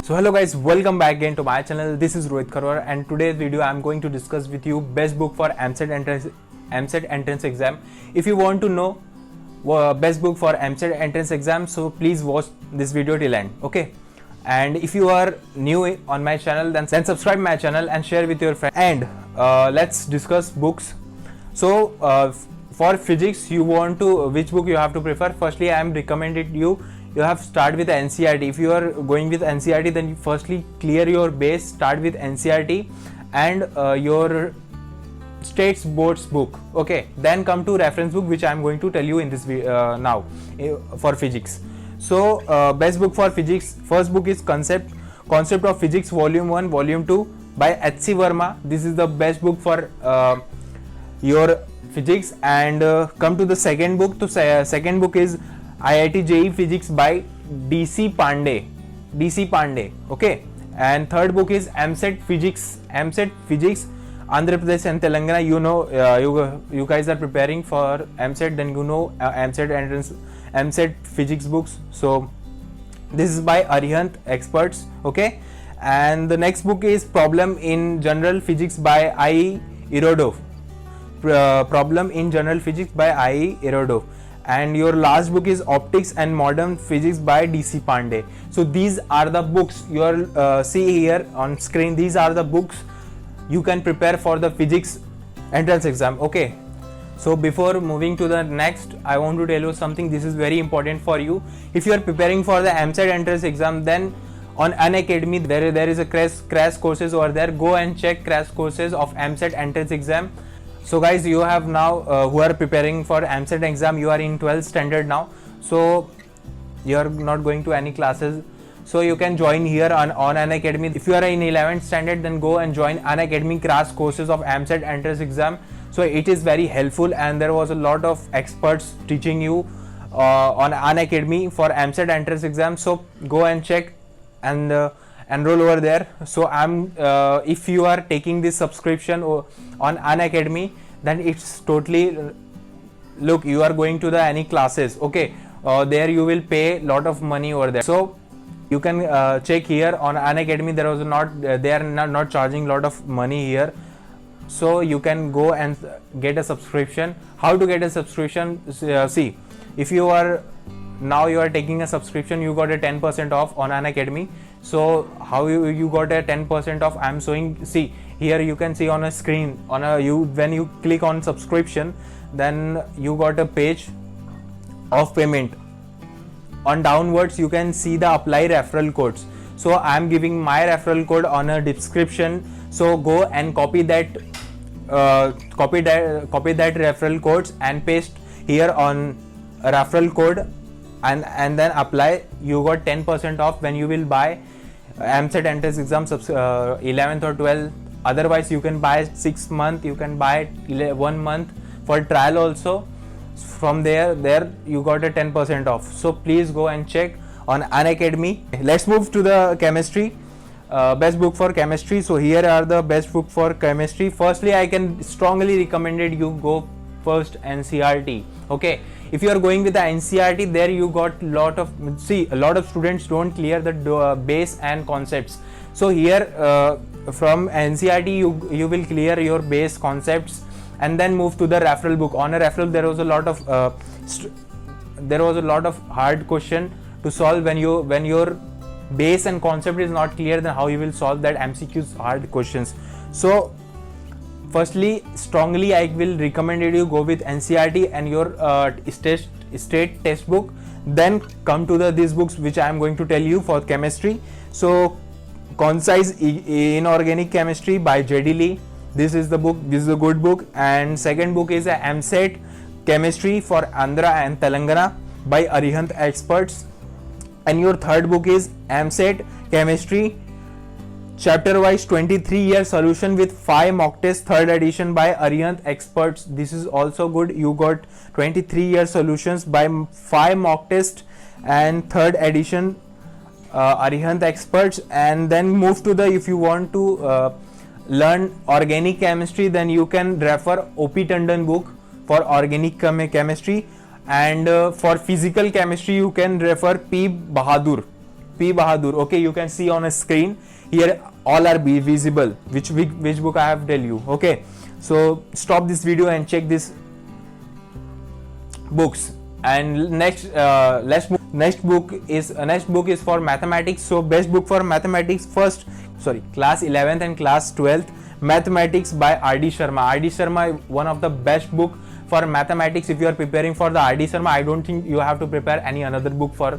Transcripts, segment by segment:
So hello guys, welcome back again to my channel. This is Rohit Kharwar and today's video I am going to discuss with you best book for AMCET entrance exam. If you want to know best book for AMCET entrance exam, so please watch this video till end. Okay. And if you are new on my channel, then subscribe my channel and share with your friends. And let's discuss books. So for physics, you want to which book you have to prefer? Firstly, I am recommended you have start with NCERT. If you are going with NCERT, then you firstly clear your base, start with NCERT and your states boards book. Okay, then come to reference book, which I am going to tell you in this now for physics. So best book for physics, first book is Concept of Physics Volume 1 Volume 2 by H.C. Verma. This is the best book for your physics. And come to the second book. To second book is IIT JEE Physics by DC Pandey. Okay. And third book is AMCET Physics Andhra Pradesh and Telangana. You know, you guys are preparing for AMCET, then you know AMCET entrance, AMCET physics books. So this is by Arihant Experts. Okay. And the next book is Problem in General Physics by I. Irodov. Problem in General Physics by I. Irodov. And your last book is Optics and Modern Physics by DC Pandey. So these are the books you are see here on screen. These are the books you can prepare for the physics entrance exam. Okay. So before moving to the next, I want to tell you something. This is very important for you. If you are preparing for the AMCET entrance exam, then on Unacademy there is a crash courses over there. Go and check crash courses of AMCET entrance exam. So guys, you have now who are preparing for AMCET exam, you are in 12th standard now, so you are not going to any classes, so you can join here on Unacademy. If you are in 11th standard, then go and join Unacademy crash courses of AMCET entrance exam. So it is very helpful, and there was a lot of experts teaching you on Unacademy for AMCET entrance exam. So go and check and enroll over there. So if you are taking this subscription on Unacademy, then it's totally, look, you are going to the any classes. Okay, there you will pay lot of money over there. So you can check here on Unacademy. There was they are not charging lot of money here. So you can go and get a subscription. How to get a subscription? See, if you are taking a subscription, you got a 10% off on Unacademy. So how you got a 10% off? I'm showing. See here, you can see on a screen when you click on subscription, then you got a page of payment. On downwards, you can see the apply referral codes. So I'm giving my referral code on a description. So go and copy that referral codes and paste here on a referral code. And then apply. You got 10% off when you will buy AMCET entrance exam 11th or 12th. Otherwise, you can buy 6 months. You can buy 1 month for trial also. From there you got a 10% off. So please go and check on Unacademy. Let's move to the chemistry. Best book for chemistry. So here are the best book for chemistry. Firstly, I can strongly recommended you go first NCERT. Okay. If you are going with the NCERT, there you got a lot of students don't clear the base and concepts. So here from NCERT you will clear your base concepts and then move to the referral book. On a referral, there was a lot of hard question to solve. When your base and concept is not clear, then how you will solve that MCQs hard questions. So firstly, strongly I will recommend you go with NCERT and your state test book. Then come to these books which I am going to tell you for chemistry. So Concise Inorganic Chemistry by J.D. Lee. This is the book. This is a good book. And second book is AMCET Chemistry for Andhra and Telangana by Arihant Experts. And your third book is AMCET Chemistry Chapter Wise 23-year Solution with 5 mock tests, 3rd edition by Arihant Experts. This is also good. You got 23-year solutions by 5 mock tests and 3rd edition Arihant Experts. And then move to the, if you want to learn organic chemistry, then you can refer O.P. Tandon book for organic chemistry. And for physical chemistry, you can refer P. Bahadur. P. Bahadur. Okay, you can see on a screen here, all are visible which book I have tell you. Okay, so stop this video and check this books. And next book is for mathematics. So best book for mathematics, class 11th and class 12th, mathematics by R.D. Sharma. R.D. Sharma, one of the best book for mathematics. If you are preparing for the R.D. Sharma, I don't think you have to prepare any another book for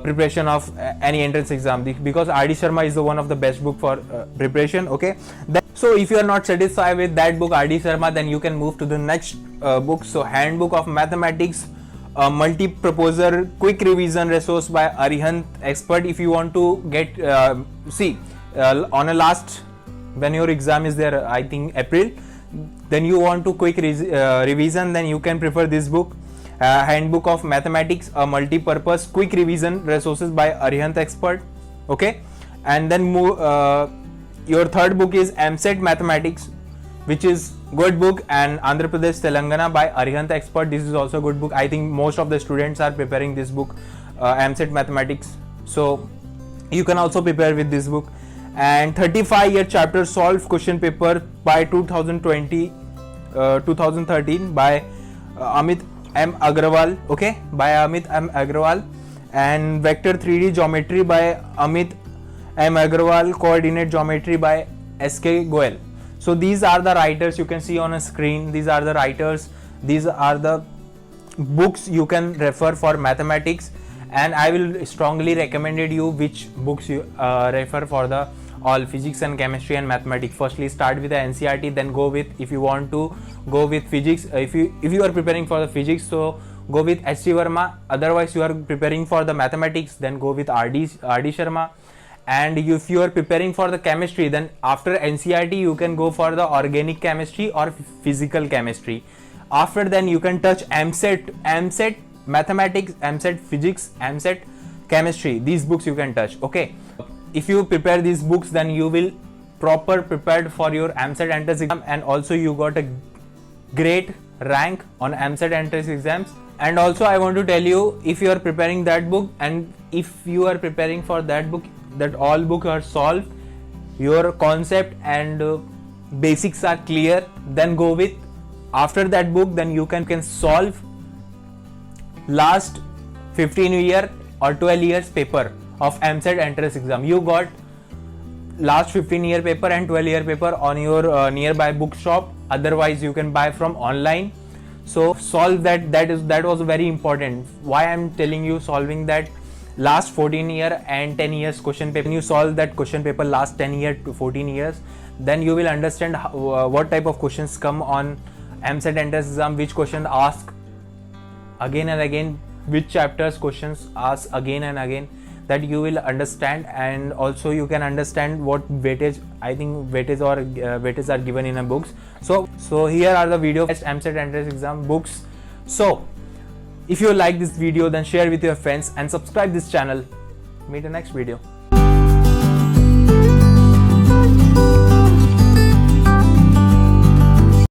preparation of any entrance exam, because R.D. Sharma is the one of the best book for preparation. Okay, so if you are not satisfied with that book R.D. Sharma, then you can move to the next book. So Handbook of Mathematics, multi-proposer quick revision resource by Arihant Expert. If you want to get on a last, when your exam is there, I think April, then you want to quick revision, then you can prefer this book, Handbook of Mathematics, a multi-purpose quick revision resources by Arihant Expert. Okay, and then your third book is AMCET Mathematics, which is good book, and Andhra Pradesh Telangana by Arihant Expert. This is also a good book. I think most of the students are preparing this book, AMCET Mathematics, so you can also prepare with this book. And 35-year chapter solved question paper by 2013 by Amit M. Agrawal. Okay, by Amit M. Agrawal. And vector 3D geometry by Amit M. Agrawal. Coordinate geometry by S.K. Goel. So these are the writers you can see on a screen. These are the writers. These are the books you can refer for mathematics, and I will strongly recommended you which books you refer for the all physics and chemistry and mathematics. Firstly start with the NCERT, then go with, if you want to go with physics, if you are preparing for the physics, so go with H.C. Verma. Otherwise you are preparing for the mathematics, then go with R.D. Sharma. And if you are preparing for the chemistry, then after NCERT you can go for the organic chemistry or physical chemistry. After then you can touch AMCET mathematics, AMCET physics, AMCET chemistry. These books you can touch. Okay, if you prepare these books, then you will proper prepared for your AMCET entrance exam, and also you got a great rank on AMCET entrance exams. And also I want to tell you, if you are preparing that book, and if you are preparing for that book, that all books are solved, your concept and basics are clear, then go with, after that book, then you can solve last 15 year or 12 years paper of AMCET entrance exam. You got last 15 year paper and 12 year paper on your nearby bookshop. Otherwise you can buy from online. So solve that. That was very important. Why I'm telling you solving that last 14 year and 10 years question paper. When you solve that question paper last 10 year to 14 years, then you will understand what type of questions come on AMCET entrance exam, which question ask again and again, which chapters questions ask again and again, that you will understand. And also you can understand what weightage, I think weightage or weightage are given in a books. So here are the video of AMCET entrance exam books. So if you like this video, then share with your friends and subscribe this channel. Meet the next video.